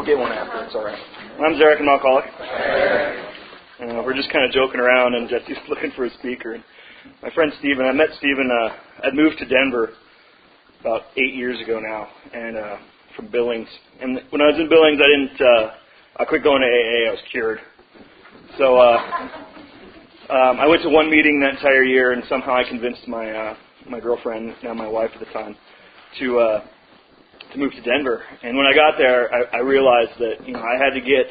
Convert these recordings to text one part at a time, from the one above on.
I'll get one after. It's all right. I'm Zarek. I'm an alcoholic. We're just kind of joking around, and Jesse's looking for a speaker. And my friend Steven, I met Steven. I'd moved to Denver about 8 years ago now, and from Billings. And when I was in Billings, I quit going to AA. I was cured. So I went to one meeting that entire year, and somehow I convinced my girlfriend, now my wife at the time, to move to Denver. And when I got there, I realized that I had to get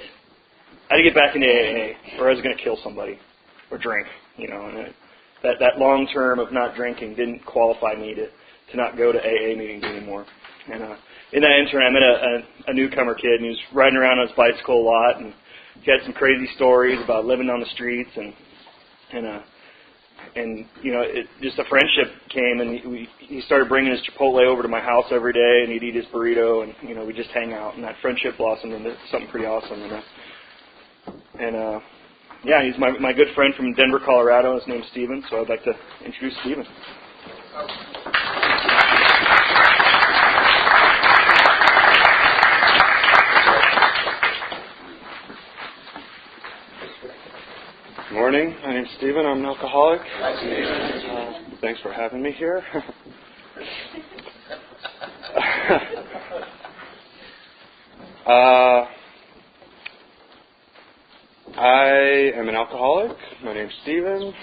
back into AA, or I was going to kill somebody or drink. And that long term of not drinking didn't qualify me to not go to AA meetings anymore. And in that interim, I met a newcomer kid, and he was riding around on his bicycle a lot, and he had some crazy stories about living on the streets, and just a friendship came, and he started bringing his Chipotle over to my house every day, and he'd eat his burrito, and we'd just hang out, and that friendship blossomed into something pretty awesome. He's my good friend from Denver, Colorado. His name's Steven, so I'd like to introduce Steven. Good morning. My name's Steven. I'm an alcoholic. Thanks for having me here. I am an alcoholic. My name's Steven.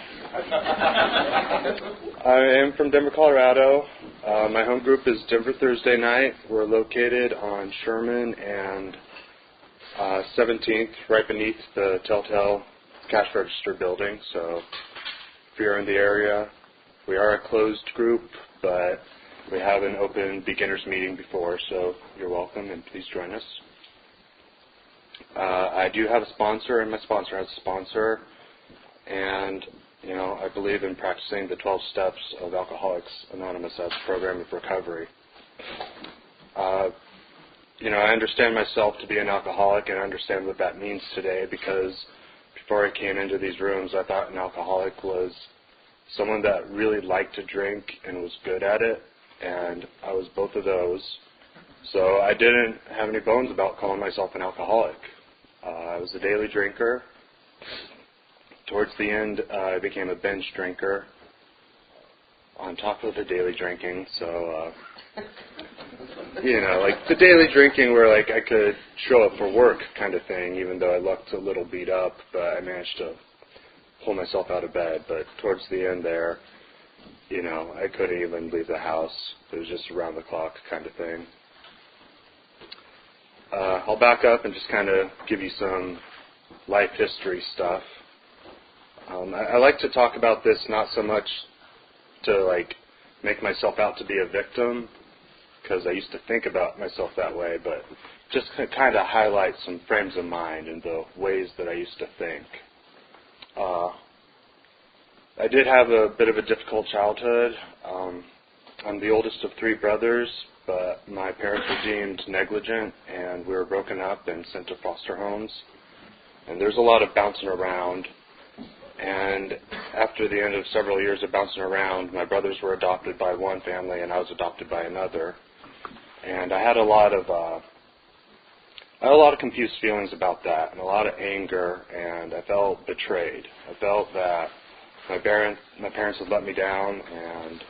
I am from Denver, Colorado. My home group is Denver Thursday Night. We're located on Sherman and 17th, right beneath the Telltale cash register building. So if you're in the area, we are a closed group, but we have an open beginners meeting before, so you're welcome, and please join us. I do have a sponsor, and my sponsor has a sponsor, and I believe in practicing the 12 steps of Alcoholics Anonymous as a program of recovery. I understand myself to be an alcoholic, and I understand what that means today, because before I came into these rooms, I thought an alcoholic was someone that really liked to drink and was good at it, and I was both of those. So I didn't have any bones about calling myself an alcoholic. I was a daily drinker. Towards the end, I became a binge drinker on top of the daily drinking. So, like the daily drinking where like I could show up for work kind of thing, even though I looked a little beat up, but I managed to pull myself out of bed. But towards the end there, I couldn't even leave the house. It was just around the clock kind of thing. I'll back up and just kind of give you some life history stuff. I like to talk about this not so much to make myself out to be a victim, because I used to think about myself that way, but just to kind of highlight some frames of mind and the ways that I used to think. I did have a bit of a difficult childhood. I'm the oldest of 3 brothers, but my parents were deemed negligent, and we were broken up and sent to foster homes. And there's a lot of bouncing around. And after the end of several years of bouncing around, my brothers were adopted by one family, and I was adopted by another. And I had a lot of confused feelings about that, and a lot of anger, and I felt betrayed. I felt that my parents had let me down, and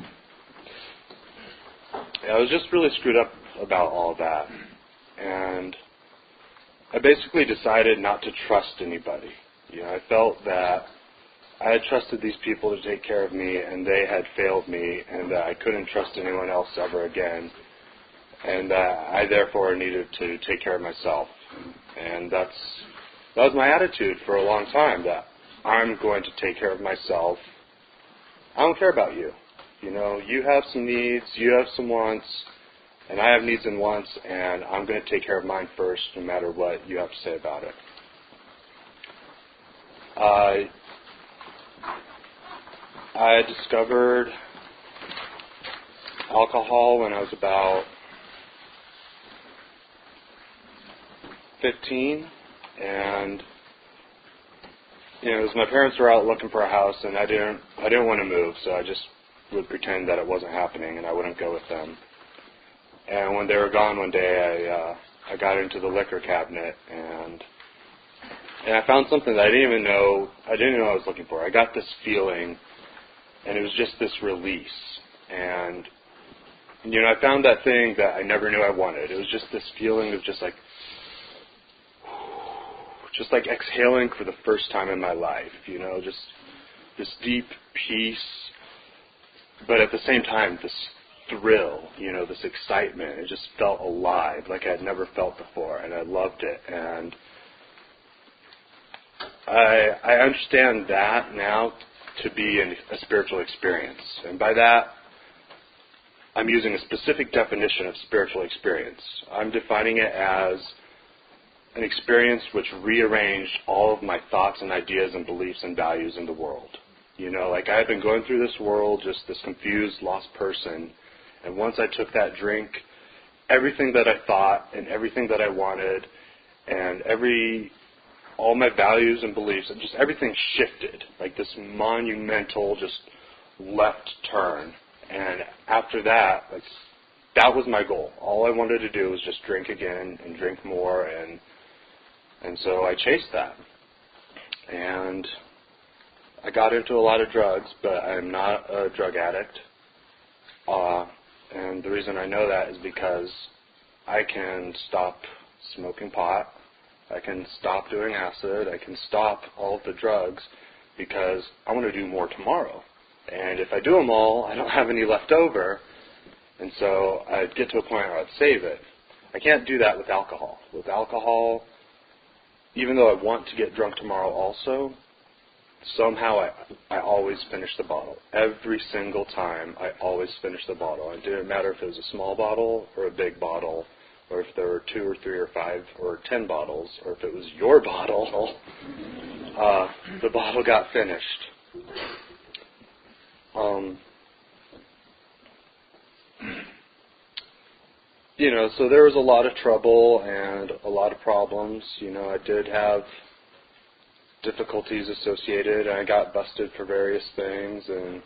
I was just really screwed up about all that. And I basically decided not to trust anybody. I felt that I had trusted these people to take care of me, and they had failed me, and that I couldn't trust anyone else ever again, and that I therefore needed to take care of myself. And that was my attitude for a long time, that I'm going to take care of myself. I don't care about you. You have some needs, you have some wants, and I have needs and wants, and I'm going to take care of mine first, no matter what you have to say about it. I discovered alcohol when I was about 15, and it was my parents were out looking for a house, and I didn't want to move, so I just would pretend that it wasn't happening, and I wouldn't go with them. And when they were gone one day, I got into the liquor cabinet, and I found something that I didn't know I was looking for. I got this feeling, and it was just this release. And, I found that thing that I never knew I wanted. It was just this feeling of just like exhaling for the first time in my life, just this deep peace, but at the same time, this thrill, this excitement. It just felt alive, like I had never felt before, and I loved it. And I understand that now to be a spiritual experience. And by that, I'm using a specific definition of spiritual experience. I'm defining it as an experience which rearranged all of my thoughts and ideas and beliefs and values in the world. Like I had been going through this world, just this confused, lost person, and once I took that drink, everything that I thought and everything that I wanted and all my values and beliefs, and just everything shifted, like this monumental just left turn. And after that, that was my goal. All I wanted to do was just drink again and drink more, and so I chased that. And I got into a lot of drugs, but I'm not a drug addict. And the reason I know that is because I can stop smoking pot, I can stop doing acid, I can stop all of the drugs because I want to do more tomorrow. And if I do them all, I don't have any left over, and so I'd get to a point where I'd save it. I can't do that with alcohol. With alcohol, even though I want to get drunk tomorrow also, somehow I always finish the bottle. Every single time, I always finish the bottle. It didn't matter if it was a small bottle or a big bottle, or if there were 2 or 3 or 5 or 10 bottles, or if it was your bottle, the bottle got finished. So there was a lot of trouble and a lot of problems. I did have difficulties associated, and I got busted for various things, and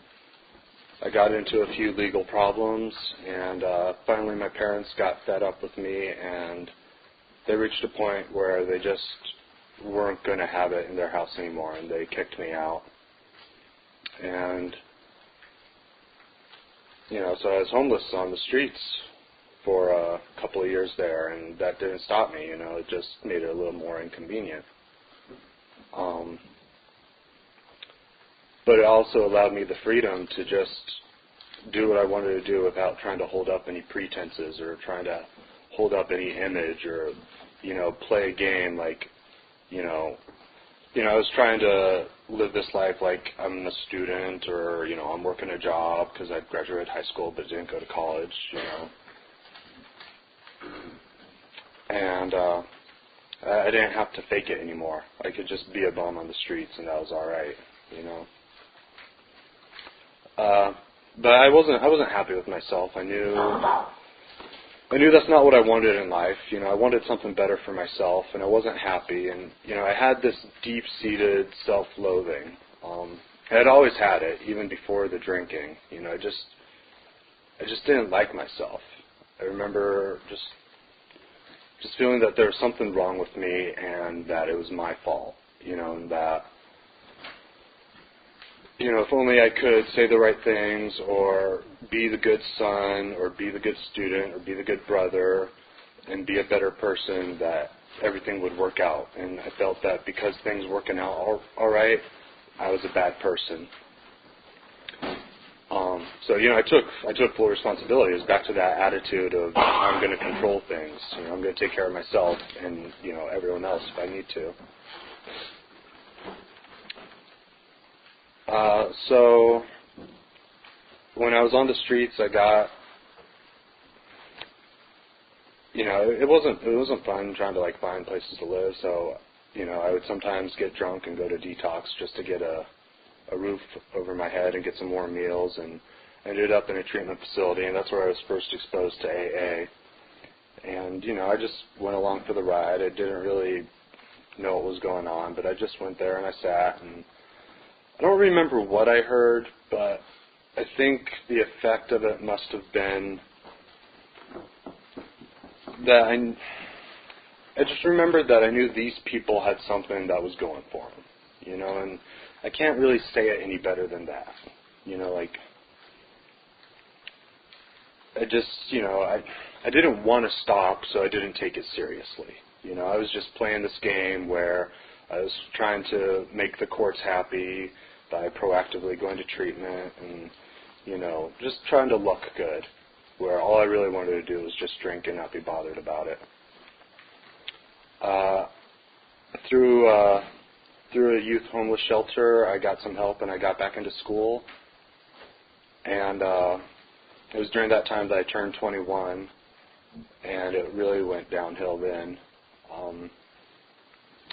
I got into a few legal problems, and finally my parents got fed up with me, and they reached a point where they just weren't going to have it in their house anymore, and they kicked me out. And, so I was homeless on the streets for a couple of years there, and that didn't stop me, it just made it a little more inconvenient. But it also allowed me the freedom to just do what I wanted to do without trying to hold up any pretenses or trying to hold up any image or, play a game like, I was trying to live this life like I'm a student or, I'm working a job because I graduated high school but didn't go to college, And I didn't have to fake it anymore. I could just be a bum on the streets and that was all right, But I wasn't happy with myself. I knew that's not what I wanted in life. I wanted something better for myself, and I wasn't happy. And I had this deep-seated self-loathing. I had always had it, even before the drinking. I just didn't like myself. I remember just feeling that there was something wrong with me, and that it was my fault. And that. If only I could say the right things or be the good son or be the good student or be the good brother and be a better person, that everything would work out. And I felt that because things working out all right, I was a bad person. So, I took full responsibility. It was back to that attitude of I'm going to control things. I'm going to take care of myself and, everyone else if I need to. So when I was on the streets, I got, it wasn't fun trying to find places to live. So, I would sometimes get drunk and go to detox just to get a roof over my head and get some warm meals, and ended up in a treatment facility, and that's where I was first exposed to AA. And, I just went along for the ride. I didn't really know what was going on, but I just went there and I sat, and I don't remember what I heard, but I think the effect of it must have been that I just remembered that I knew these people had something that was going for them, and I can't really say it any better than that. I just, I didn't want to stop, so I didn't take it seriously. I was just playing this game where I was trying to make the courts happy by proactively going to treatment and, just trying to look good, where all I really wanted to do was just drink and not be bothered about it. Through a youth homeless shelter, I got some help and I got back into school. And it was during that time that I turned 21, and it really went downhill then.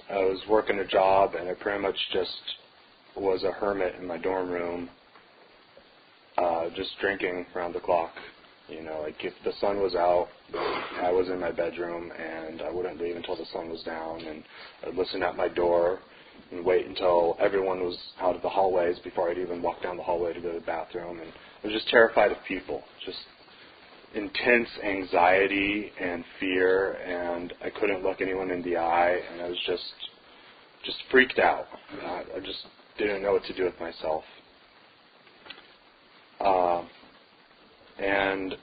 I was working a job, and I pretty much just was a hermit in my dorm room, just drinking around the clock. If the sun was out, I was in my bedroom, and I wouldn't leave until the sun was down, and I'd listen at my door and wait until everyone was out of the hallways before I'd even walk down the hallway to go to the bathroom. And I was just terrified of people, just intense anxiety and fear, and I couldn't look anyone in the eye, and I was just freaked out. I just didn't know what to do with myself. And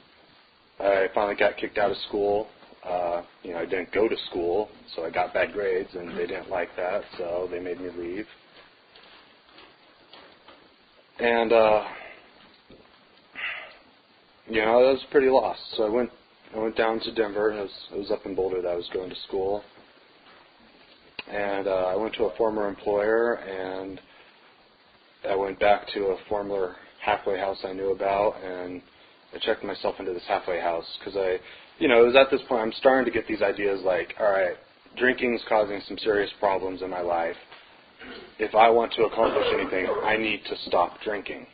I finally got kicked out of school. I didn't go to school, so I got bad grades, and they didn't like that, so they made me leave. And, I was pretty lost. So I went down to Denver. It was up in Boulder that I was going to school. And I went to a former employer, and I went back to a former halfway house I knew about, and I checked myself into this halfway house because it was at this point I'm starting to get these ideas like, all right, drinking is causing some serious problems in my life. If I want to accomplish anything, I need to stop drinking.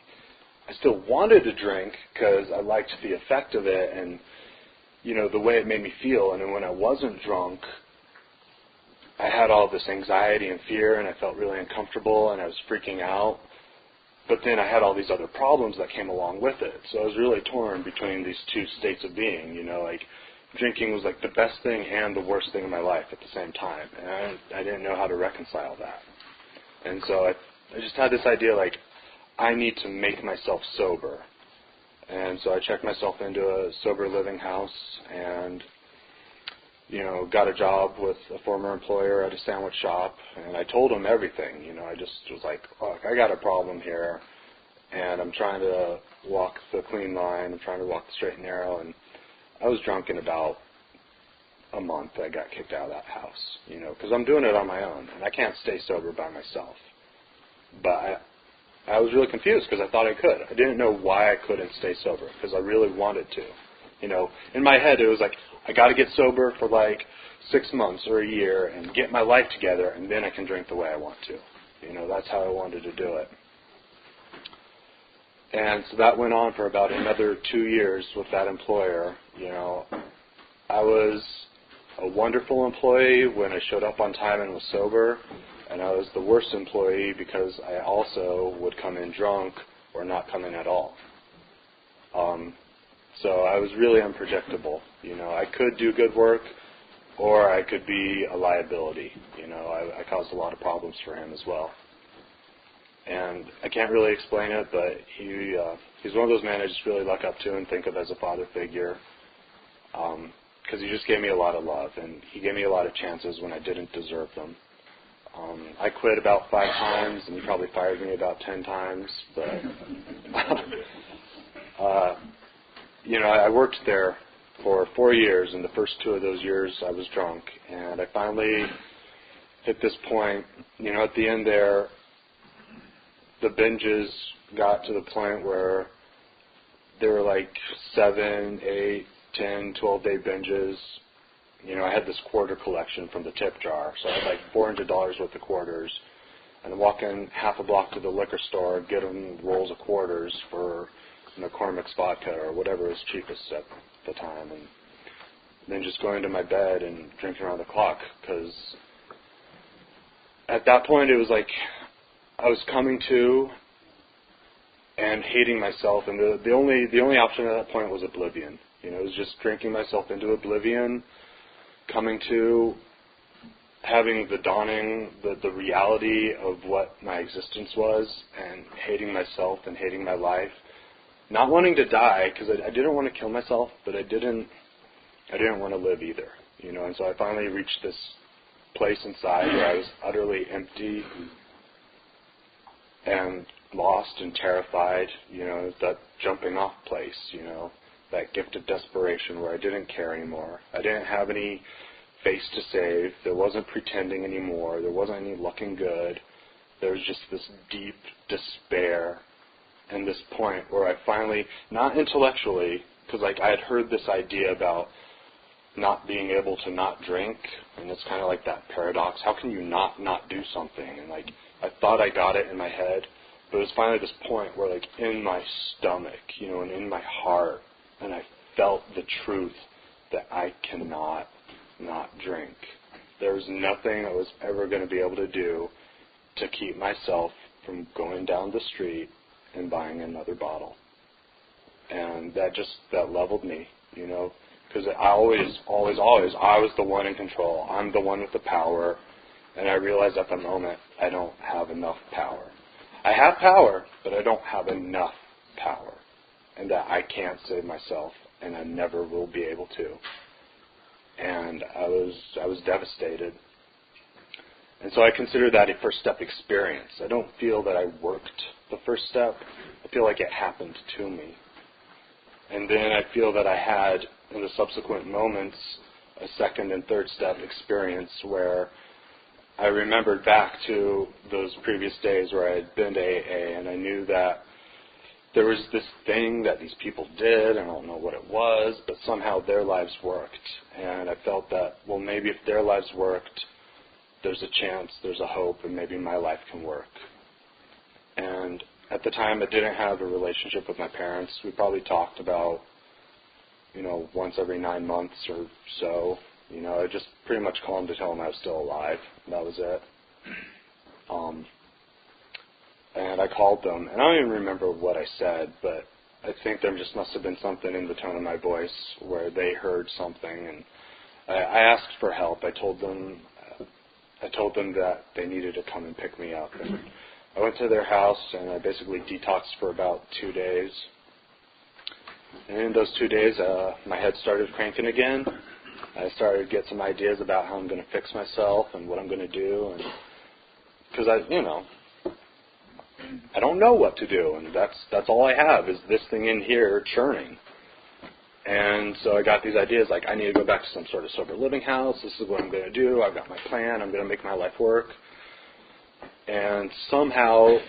I still wanted to drink because I liked the effect of it and, the way it made me feel. And then when I wasn't drunk, I had all this anxiety and fear, and I felt really uncomfortable, and I was freaking out. But then I had all these other problems that came along with it. So I was really torn between these two states of being, drinking was like the best thing and the worst thing in my life at the same time. And I didn't know how to reconcile that. And so I just had this idea I need to make myself sober. And so I checked myself into a sober living house and, got a job with a former employer at a sandwich shop. And I told him everything. I just was like, look, I got a problem here. And I'm trying to walk the clean line. I'm trying to walk the straight and narrow. And I was drunk in about a month. I got kicked out of that house, because I'm doing it on my own. And I can't stay sober by myself. But I was really confused because I thought I could. I didn't know why I couldn't stay sober because I really wanted to. In my head it was like, I got to get sober for 6 months or a year and get my life together, and then I can drink the way I want to. That's how I wanted to do it. And so that went on for about another 2 years with that employer. I was a wonderful employee when I showed up on time and was sober, and I was the worst employee because I also would come in drunk or not come in at all. So I was really unpredictable. I could do good work, or I could be a liability. I caused a lot of problems for him as well. And I can't really explain it, but he's one of those men I just really look up to and think of as a father figure, because he just gave me a lot of love, and he gave me a lot of chances when I didn't deserve them. I quit about 5 times, and he probably fired me about 10 times, but I worked there for 4 years, and the first 2 of those years I was drunk, and I finally hit this point. At the end there, the binges got to the point where they were 7, 8, 10, 12-day binges. I had this quarter collection from the tip jar, so I had $400 worth of quarters, and I'm walking half a block to the liquor store, get them rolls of quarters for Cormac's vodka or whatever was cheapest at the time, and then just going to my bed and drinking around the clock, because at that point it was I was coming to and hating myself, and the only option at that point was oblivion. It was just drinking myself into oblivion, coming to having the dawning, the reality of what my existence was, and hating myself and hating my life. Not wanting to die, because I didn't want to kill myself, but I didn't want to live either. And so I finally reached this place inside where I was utterly empty and lost and terrified, that jumping off place, that gift of desperation where I didn't care anymore. I didn't have any face to save. There wasn't pretending anymore. There wasn't any looking good. There was just this deep despair and this point where I finally, not intellectually, because I had heard this idea about not being able to not drink, and it's kind of like that paradox. How can you not do something? And I thought I got it in my head, but it was finally this point where in my stomach, and in my heart, and I felt the truth that I cannot not drink. There was nothing I was ever going to be able to do to keep myself from going down the street and buying another bottle. And that leveled me, because I always, I was the one in control. I'm the one with the power. And I realized at the moment I don't have enough power. I have power, but I don't have enough power. And that I can't save myself, and I never will be able to. And I was devastated. And so I consider that a first step experience. I don't feel that I worked the first step. I feel like it happened to me. And then I feel that I had, in the subsequent moments, a second and third step experience where I remembered back to those previous days where I had been to AA, and I knew that there was this thing that these people did, I don't know what it was, but somehow their lives worked. And I felt that, well, maybe if their lives worked, there's a chance, there's a hope, and maybe my life can work. And at the time, I didn't have a relationship with my parents. We probably talked about, once every 9 months or so. I just pretty much called them to tell them I was still alive. That was it. And I called them, and I don't even remember what I said, but I think there just must have been something in the tone of my voice where they heard something, and I asked for help. I told them that they needed to come and pick me up, and I went to their house, and I basically detoxed for about 2 days. And in those 2 days, my head started cranking again. I started to get some ideas about how I'm going to fix myself and what I'm going to do, and because I don't know what to do, and that's all I have is this thing in here churning. And so I got these ideas I need to go back to some sort of sober living house. This is what I'm going to do. I've got my plan. I'm going to make my life work. And somehow,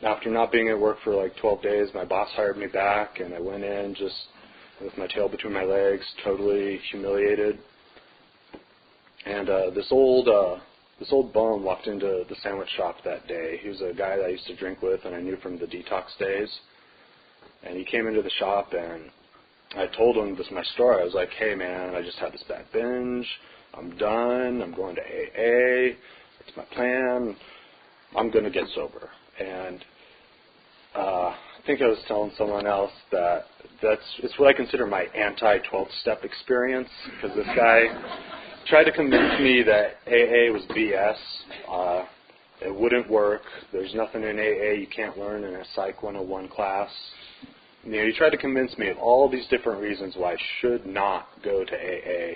after not being at work for 12 days, my boss hired me back, and I went in just with my tail between my legs, totally humiliated. And this old bum walked into the sandwich shop that day. He was a guy that I used to drink with, and I knew from the detox days. And he came into the shop, and I told him my story. I was like, hey, man, I just had this bad binge. I'm done. I'm going to AA. It's my plan. I'm going to get sober. And I think I was telling someone else that it's what I consider my anti-12-step experience, because this guy tried to convince me that AA was BS. It wouldn't work. There's nothing in AA you can't learn in a Psych 101 class. He tried to convince me of all these different reasons why I should not go to AA,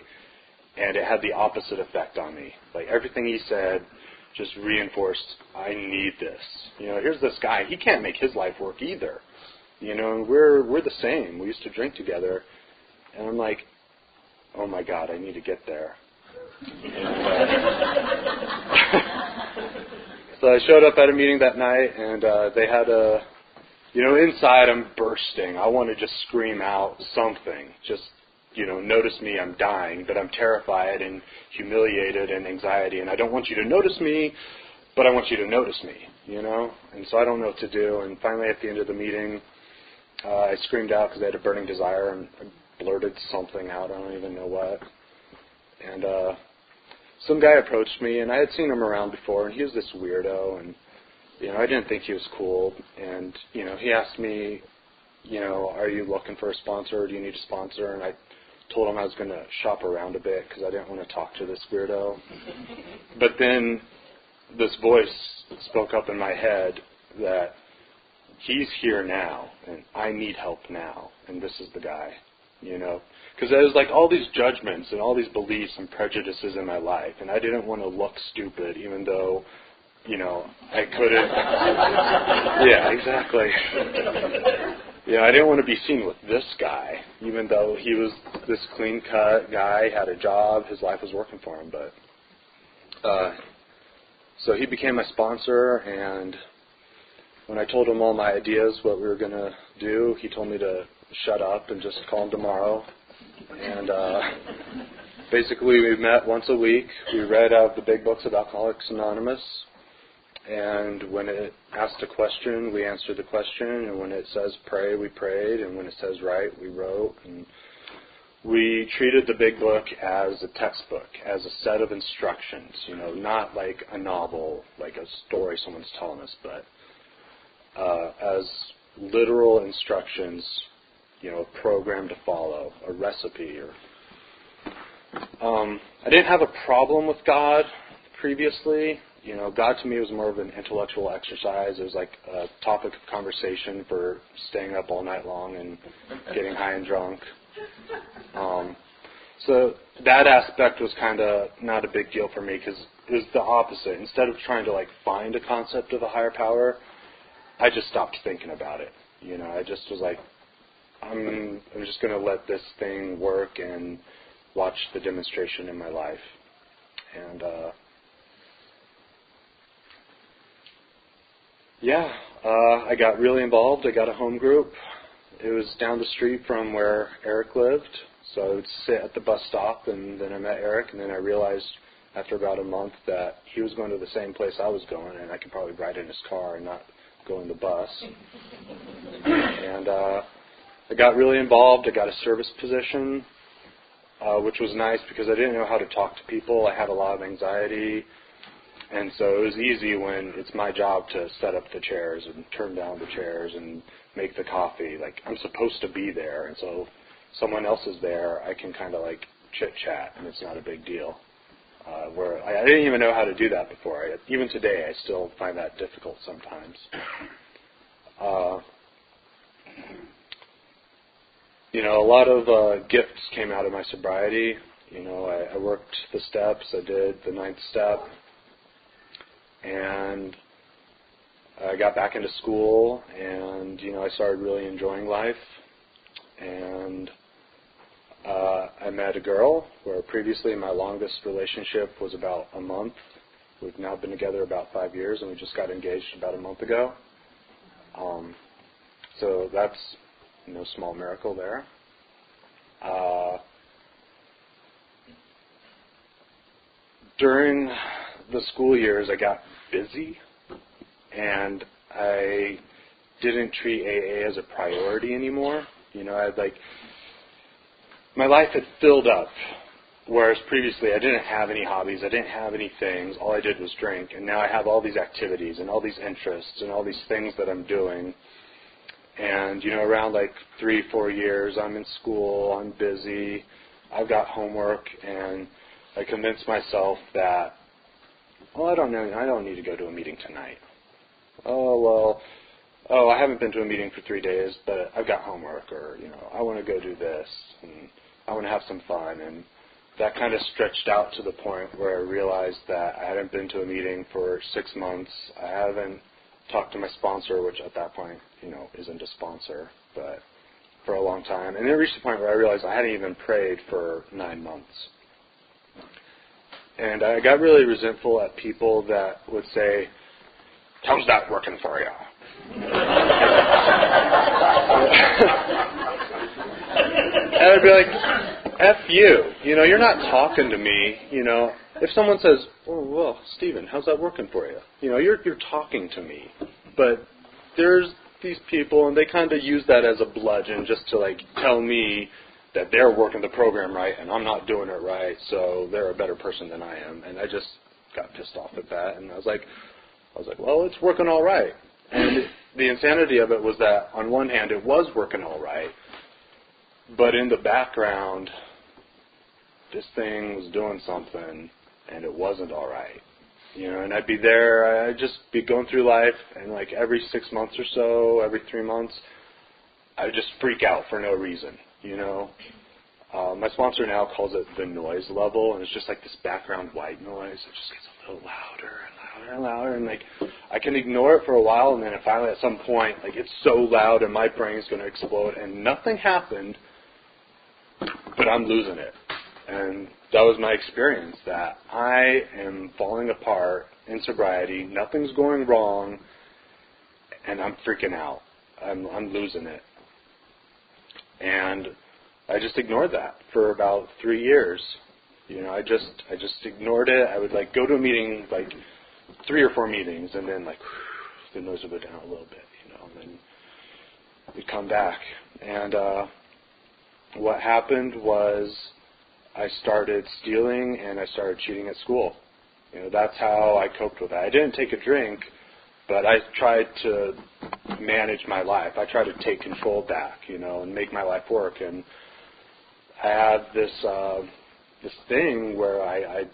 and it had the opposite effect on me. Everything he said just reinforced, I need this. Here's this guy. He can't make his life work either. And we're the same. We used to drink together, and I'm like, oh my God, I need to get there. So I showed up at a meeting that night, and they had inside I'm bursting. I want to just scream out something. Just, notice me, I'm dying, but I'm terrified and humiliated and anxiety, and I don't want you to notice me, but I want you to notice me, And so I don't know what to do, and finally at the end of the meeting, I screamed out because I had a burning desire, and I blurted something out, I don't even know what. And some guy approached me, and I had seen him around before, and he was this weirdo, and I didn't think he was cool. And he asked me, are you looking for a sponsor? Or do you need a sponsor? And I told him I was going to shop around a bit because I didn't want to talk to this weirdo. But then this voice spoke up in my head that he's here now, and I need help now, and this is the guy, Because there's like all these judgments and all these beliefs and prejudices in my life, and I didn't want to look stupid, even though, I couldn't. Yeah, exactly. I didn't want to be seen with this guy, even though he was this clean-cut guy, had a job, his life was working for him. But so he became my sponsor, and when I told him all my ideas, what we were going to do, he told me to shut up and just call him tomorrow. And basically we met once a week. We read out the big books of Alcoholics Anonymous. And when it asked a question, we answered the question. And when it says pray, we prayed. And when it says write, we wrote. And we treated the big book as a textbook, as a set of instructions, not like a novel, like a story someone's telling us, but as literal instructions, a program to follow, a recipe. I didn't have a problem with God previously. God to me was more of an intellectual exercise. It was like a topic of conversation for staying up all night long and getting high and drunk. So that aspect was kind of not a big deal for me because it was the opposite. Instead of trying to find a concept of a higher power, I just stopped thinking about it. I just was like, I'm just going to let this thing work and watch the demonstration in my life. And I got really involved. I got a home group. It was down the street from where Eric lived, so I would sit at the bus stop, and then I met Eric, and then I realized after about a month that he was going to the same place I was going, and I could probably ride in his car and not go in the bus. And I got really involved. I got a service position, which was nice because I didn't know how to talk to people. I had a lot of anxiety. And so it was easy when it's my job to set up the chairs and turn down the chairs and make the coffee. I'm supposed to be there, and so someone else is there, I can kind of chit-chat, and it's not a big deal. Where I didn't even know how to do that before. Even today, I still find that difficult sometimes. A lot of gifts came out of my sobriety. I worked the steps. I did the 9th step. And I got back into school, and, I started really enjoying life. And I met a girl where previously my longest relationship was about a month. We've now been together about 5 years, and we just got engaged about a month ago. So that's no small miracle there. During the school years, I got busy, and I didn't treat AA as a priority anymore. My life had filled up, whereas previously I didn't have any hobbies, I didn't have any things, all I did was drink, and now I have all these activities and all these interests and all these things that I'm doing. And, around 3-4 years, I'm in school, I'm busy, I've got homework, and I convinced myself that, I don't know, I don't need to go to a meeting tonight. I haven't been to a meeting for 3 days, but I've got homework, or, I want to go do this, and I want to have some fun. And that kind of stretched out to the point where I realized that I hadn't been to a meeting for 6 months. I haven't talked to my sponsor, which at that point, isn't a sponsor, but for a long time. And it reached the point where I realized I hadn't even prayed for 9 months. And I got really resentful at people that would say, "How's that working for you?" And I'd be like, F you. You're not talking to me. If someone says, "Oh, well, Stephen, how's that working for you?" You're talking to me. But there's these people, and they kind of use that as a bludgeon just to, tell me that they're working the program right and I'm not doing it right, so they're a better person than I am. And I just got pissed off at that, and I was like, well, it's working all right. And the insanity of it was that on one hand it was working all right, but in the background this thing was doing something and it wasn't all right. And I'd be there, I'd just be going through life, and like every 6 months or so, every 3 months, I would just freak out for no reason, My sponsor now calls it the noise level, and it's just like this background white noise. It just gets a little louder and louder and louder, and like I can ignore it for a while, and then finally at some point, like it's so loud and my brain's going to explode, and nothing happened, but I'm losing it. And that was my experience, that I am falling apart in sobriety, nothing's going wrong, and I'm freaking out. I'm losing it. And I just ignored that for about 3 years. I just ignored it. I would like go to a meeting, like 3 or 4 meetings, and then like the noise would go down a little bit, and then we'd come back. And what happened was I started stealing and I started cheating at school. That's how I coped with it. I didn't take a drink, but I tried to manage my life. I tried to take control back, and make my life work. And I have this thing where I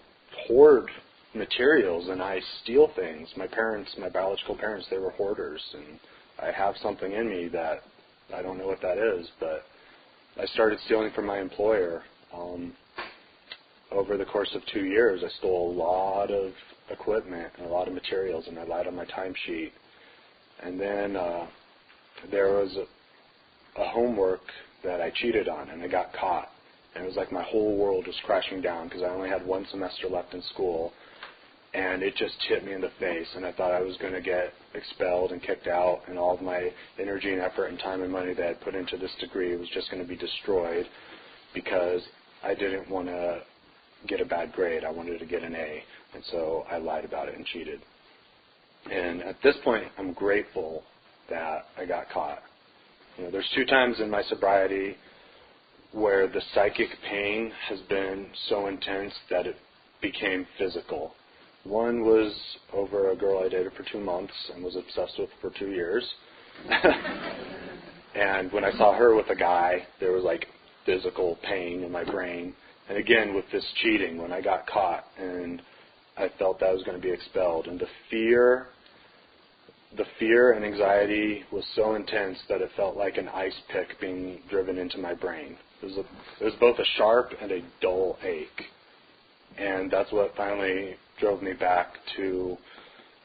hoard materials and I steal things. My biological parents, they were hoarders, and I have something in me that I don't know what that is, but I started stealing from my employer. Over the course of 2 years, I stole a lot of equipment and a lot of materials, and I lied on my timesheet. And then there was a homework that I cheated on, and I got caught. And it was like my whole world was crashing down because I only had 1 semester left in school, and it just hit me in the face, and I thought I was going to get expelled and kicked out, and all of my energy and effort and time and money that I had put into this degree was just going to be destroyed because I didn't want to get a bad grade. I wanted to get an A, and so I lied about it and cheated. And at this point, I'm grateful that I got caught. There's 2 times in my sobriety where the psychic pain has been so intense that it became physical. One was over a girl I dated for 2 months and was obsessed with for 2 years. And when I saw her with a guy, there was like physical pain in my brain. And again, with this cheating, when I got caught and I felt that I was going to be expelled, and the fear and anxiety was so intense that it felt like an ice pick being driven into my brain. It was both a sharp and a dull ache. And that's what finally drove me back to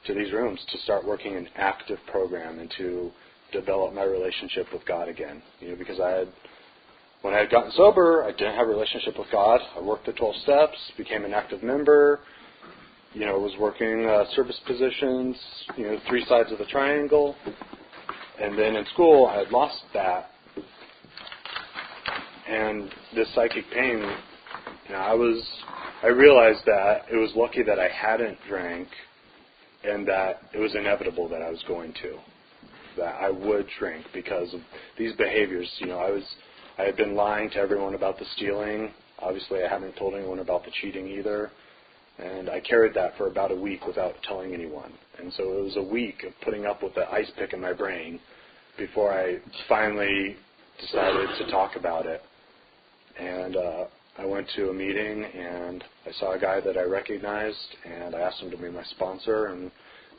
these rooms, to start working an active program and to develop my relationship with God again. Because when I had gotten sober, I didn't have a relationship with God. I worked the 12 steps, became an active member, was working service positions, 3 sides of the triangle. And then in school, I had lost that. And this psychic pain, I realized that it was lucky that I hadn't drank and that it was inevitable that I was going to, that I would drink because of these behaviors. I had been lying to everyone about the stealing. Obviously, I hadn't told anyone about the cheating either. And I carried that for about a week without telling anyone. And so it was a week of putting up with the ice pick in my brain before I finally decided to talk about it. And I went to a meeting, and I saw a guy that I recognized, and I asked him to be my sponsor, and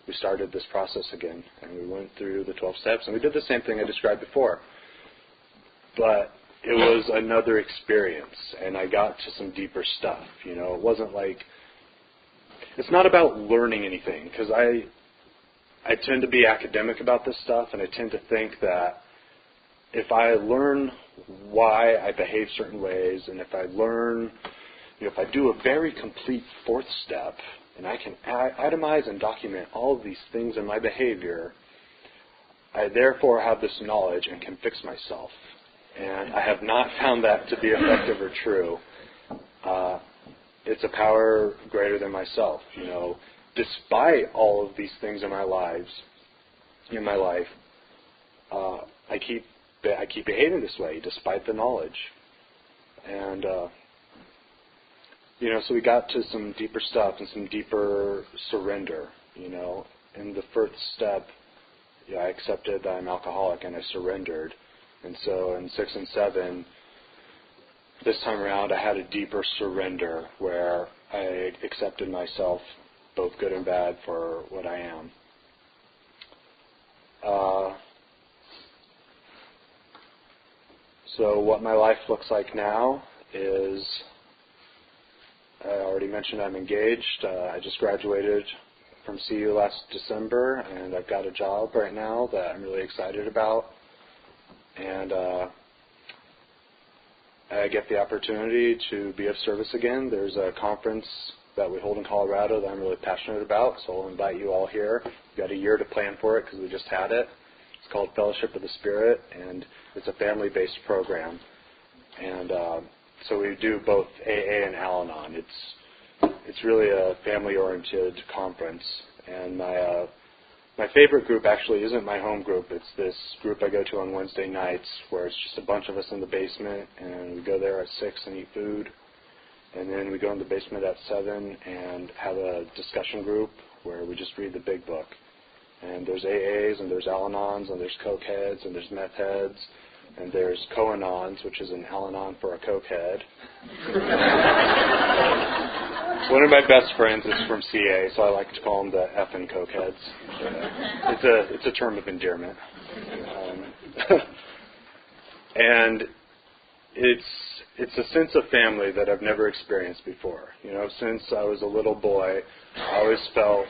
we started this process again. And we went through the 12 steps, and we did the same thing I described before. But it was another experience, and I got to some deeper stuff. It wasn't like, it's not about learning anything, because I tend to be academic about this stuff, and I tend to think that if I learn why I behave certain ways, and if I learn, if I do a very complete 4th step, and I can itemize and document all of these things in my behavior, I therefore have this knowledge and can fix myself. And I have not found that to be effective or true. It's a power greater than myself. Despite all of these things in my life, I keep behaving this way despite the knowledge. And so we got to some deeper stuff and some deeper surrender. In the 1st step, I accepted that I'm alcoholic and I surrendered. And so in 6 and 7, this time around I had a deeper surrender where I accepted myself, both good and bad, for what I am. So what my life looks like now is, I already mentioned I'm engaged. I just graduated from CU last December, and I've got a job right now that I'm really excited about. And I get the opportunity to be of service again. There's a conference that we hold in Colorado that I'm really passionate about, so I'll invite you all here. We've got a year to plan for it because we just had it. It's called Fellowship of the Spirit, and it's a family-based program. And so we do both AA and Al-Anon. It's really a family-oriented conference. And my favorite group actually isn't my home group. It's this group I go to on Wednesday nights where it's just a bunch of us in the basement, and we go there at 6 and eat food. And then we go in the basement at 7 and have a discussion group where we just read the big book. And there's AAs, and there's Al-Anons, and there's Coke heads, and there's meth heads, and there's Co-Anons, which is an Al-Anon for a Coke head. One of my best friends is from CA, so I like to call them the effing Coke heads. It's a term of endearment. And it's a sense of family that I've never experienced before. Since I was a little boy, I always felt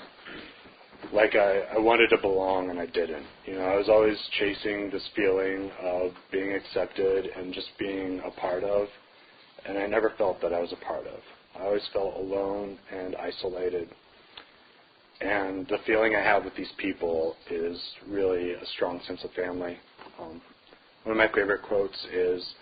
like I wanted to belong and I didn't. I was always chasing this feeling of being accepted and just being a part of, and I never felt that I was a part of. I always felt alone and isolated. And the feeling I have with these people is really a strong sense of family. One of my favorite quotes is,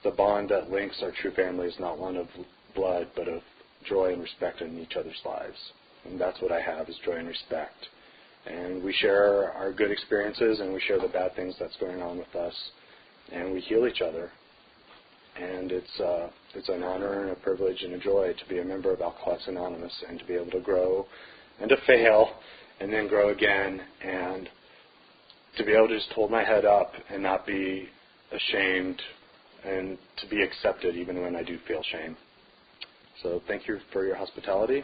"The bond that links our true family is not one of blood, but of joy and respect in each other's lives." And that's what I have, is joy and respect. And we share our good experiences, and we share the bad things that's going on with us, and we heal each other. And it's an honor and a privilege and a joy to be a member of Alcoholics Anonymous and to be able to grow and to fail and then grow again, and to be able to just hold my head up and not be ashamed, and to be accepted even when I do feel shame. So thank you for your hospitality.